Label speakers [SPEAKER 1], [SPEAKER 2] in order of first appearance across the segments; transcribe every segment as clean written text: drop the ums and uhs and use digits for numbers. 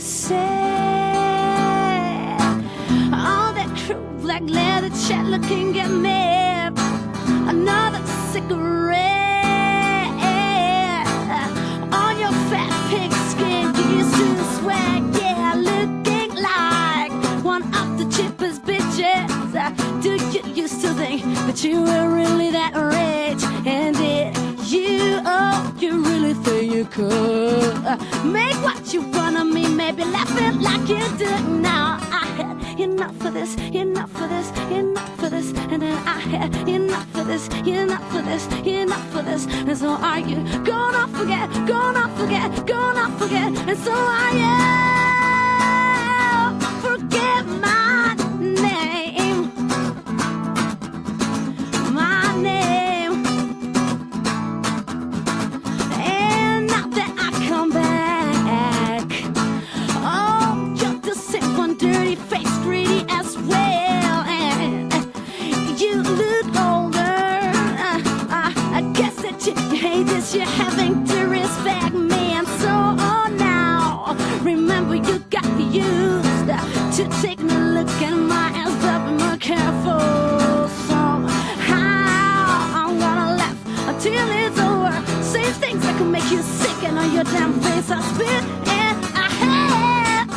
[SPEAKER 1] said. All that cruel black leather chat looking at me. Another cigarette on your fat pig skin. You used to swag, yeah, looking like one of the cheapest bitches. Do you used to think that you were really that rich? And did you, oh, you really think you could make what you want of me? Maybe laughing like you do now. I had enough of this, enough of this, enough of this. And then I had enough of this, enough of this, enough of this. And so are you gonna forget, gonna forget, gonna forget? And so are you. Forget my name, my name. And now that I come back, oh, you're the same one, dirty face, greedy as well. And you look older. I guess that you hate this, you're having to respect me. And so on now, remember you got used to taking a look at my ass, but be more careful. Somehow I'm gonna laugh until it's over. Say things that can make you sick, and on your damn face I spit. And I had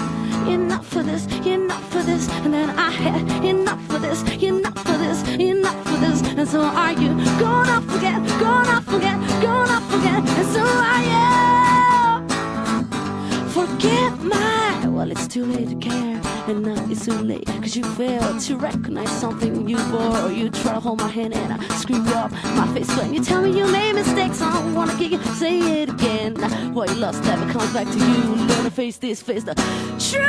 [SPEAKER 1] enough of this, enough of this. And then I had enough of this, enough of this, enough of this. And so are you gonna forget, gonna forget, gonna forget? And so are you. Forget my, well, it's too late to care. And now it's too late, cause you failed to recognize something you bore. Or you try to hold my hand and I screw up my face when you tell me you made mistakes. I don't wanna kick it, say it again. What you lost never comes back to you. Learn to face this, face the truth.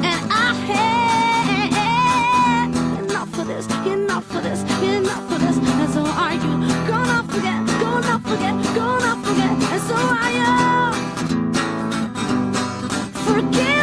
[SPEAKER 1] And I had enough of this, enough of this, enough of this. And so are you gonna forget, gonna forget, gonna forget? And so are you. Forget